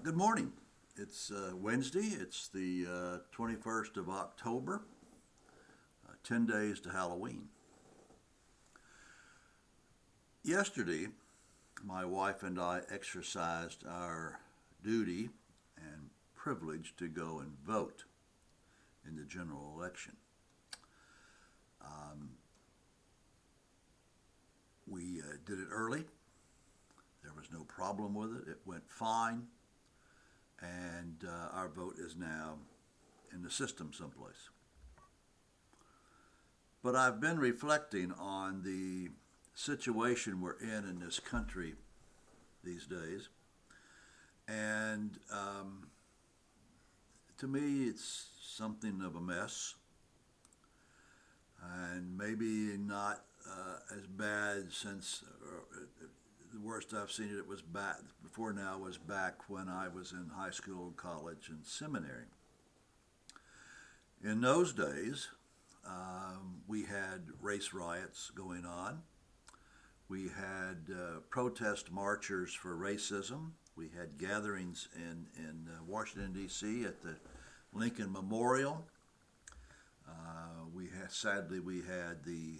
Good morning. It's Wednesday. It's the 21st of October, 10 days to Halloween. Yesterday, my wife and I exercised our duty and privilege to go and vote in the general election. Um, we did it early. There was no problem with it. It went fine. And our vote is now in the system someplace. But I've been reflecting on the situation we're in this country these days, and to me, it's something of a mess, and maybe not as bad since the worst I've seen it was back before now was back when I was in high school, college, and seminary. In those days, we had race riots going on. We had protest marchers for racism. We had gatherings in Washington, D.C. at the Lincoln Memorial. Sadly, we had the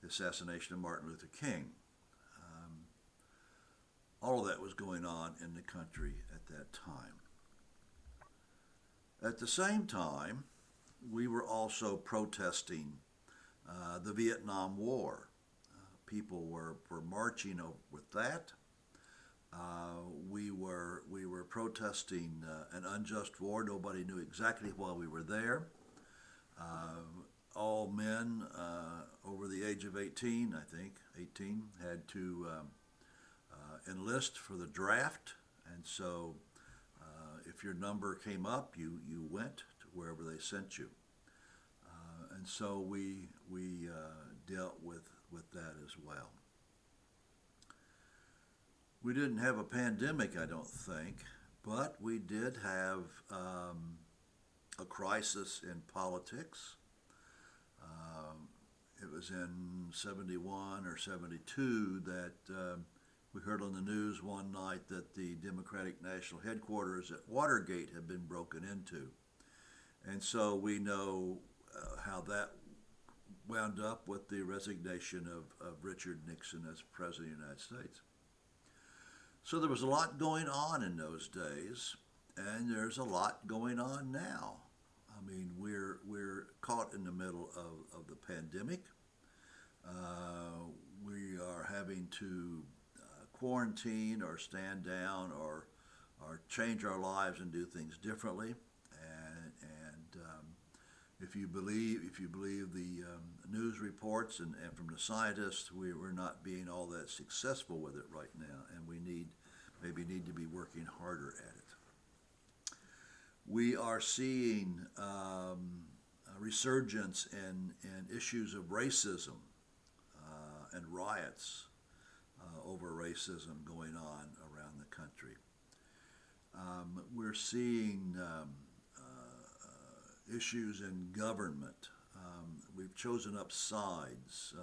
assassination of Martin Luther King. All of that was going on in the country at that time. At the same time, we were also protesting the Vietnam War. People were marching with that. We were protesting an unjust war. Nobody knew exactly why we were there. All men over the age of 18, I think, 18, had to enlist for the draft, and so if your number came up, you went to wherever they sent you, and so we dealt with that as well. We didn't have a pandemic, I don't think, but we did have a crisis in politics. It was in 71 or 72 that we heard on the news one night that the Democratic National Headquarters at Watergate had been broken into. And so we know how that wound up with the resignation of Richard Nixon as President of the United States. So there was a lot going on in those days, and there's a lot going on now. I mean, we're caught in the middle of the pandemic. We are having to quarantine or stand down or change our lives and do things differently. And if you believe the news reports and from the scientists, we're not being all that successful with it right now, and we maybe need to be working harder at it. We are seeing a resurgence in issues of racism and riots over racism going on around the country. We're seeing issues in government. We've chosen up sides,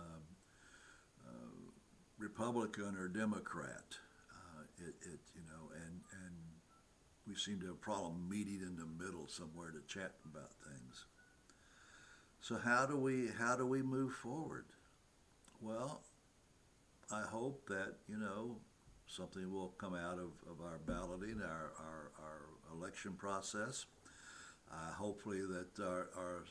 Republican or Democrat. And we seem to have a problem meeting in the middle somewhere to chat about things. So how do we move forward? Well, I hope that something will come out of our balloting, our election process. Hopefully that our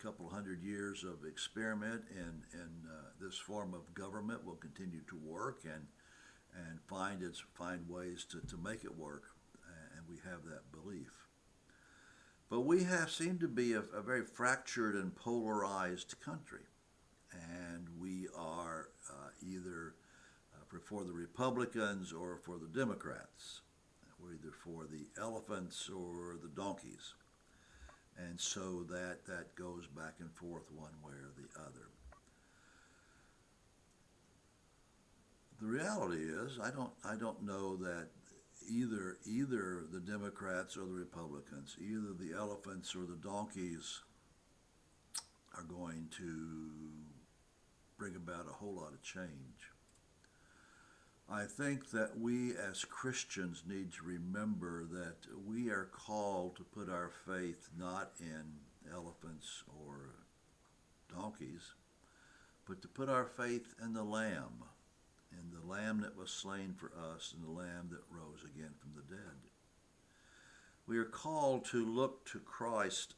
couple hundred years of experiment in this form of government will continue to work and find ways to make it work, and we have that belief. But we seem to be a very fractured and polarized country, and we are either for the Republicans or for the Democrats. We're either for the elephants or the donkeys. And so that goes back and forth one way or the other. The reality is, I don't know that either the Democrats or the Republicans, either the elephants or the donkeys, are going to bring about a whole lot of change. I think that we as Christians need to remember that we are called to put our faith not in elephants or donkeys, but to put our faith in the Lamb that was slain for us, and the Lamb that rose again from the dead. We are called to look to Christ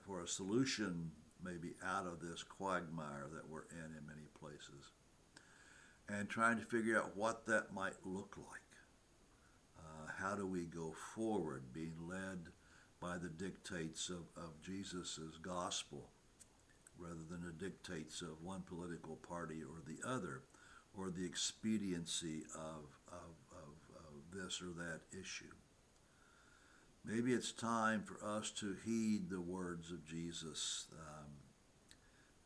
for a solution maybe out of this quagmire that we're in many places, and trying to figure out what that might look like. How do we go forward, being led by the dictates of Jesus' gospel rather than the dictates of one political party or the other, or the expediency of this or that issue. Maybe it's time for us to heed the words of Jesus,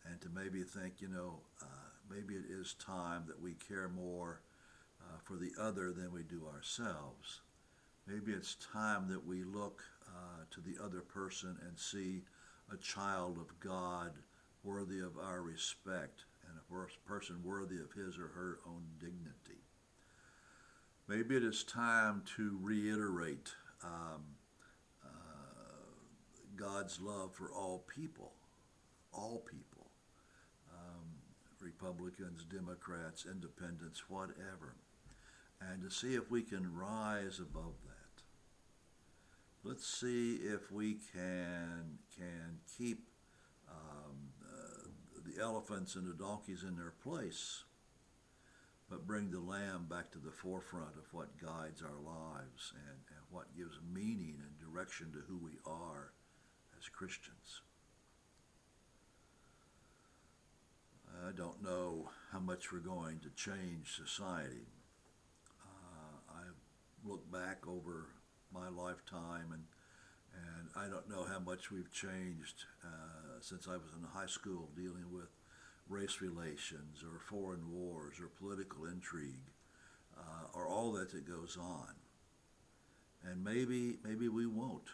and to maybe think, maybe it is time that we care more for the other than we do ourselves. Maybe it's time that we look to the other person and see a child of God worthy of our respect, and a person worthy of his or her own dignity. Maybe it is time to reiterate God's love for all people, Republicans, Democrats, Independents, whatever, and to see if we can rise above that. Let's see if we can keep the elephants and the donkeys in their place, but bring the Lamb back to the forefront of what guides our lives and what gives meaning and direction to who we are as Christians. I don't know how much we're going to change society. I look back over my lifetime, and I don't know how much we've changed since I was in high school dealing with race relations or foreign wars or political intrigue or all that goes on. And maybe we won't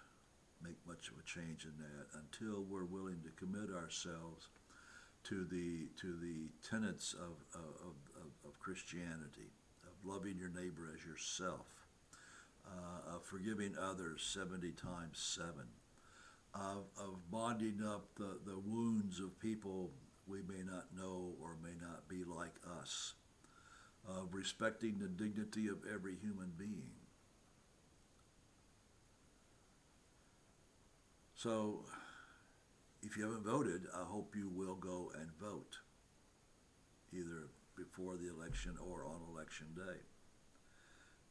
make much of a change in that until we're willing to commit ourselves to the tenets of Christianity, of loving your neighbor as yourself, of forgiving others 70 times 7, of bonding up the wounds of people we may not know or may not be like us, of respecting the dignity of every human being. So, if you haven't voted, I hope you will go and vote, either before the election or on election day.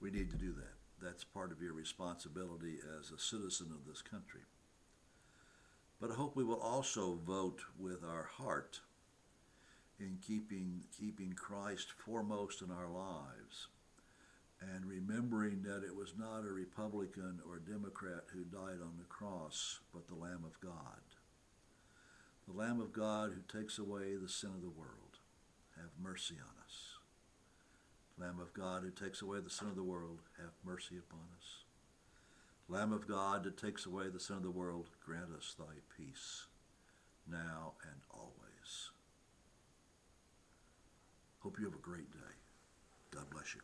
We need to do that. That's part of your responsibility as a citizen of this country. But I hope we will also vote with our heart in keeping Christ foremost in our lives, and remembering that it was not a Republican or a Democrat who died on the cross, but the Lamb of God. The Lamb of God who takes away the sin of the world. Have mercy on us. Lamb of God who takes away the sin of the world, have mercy upon us. Lamb of God that takes away the sin of the world, grant us thy peace, now and always. Hope you have a great day. God bless you.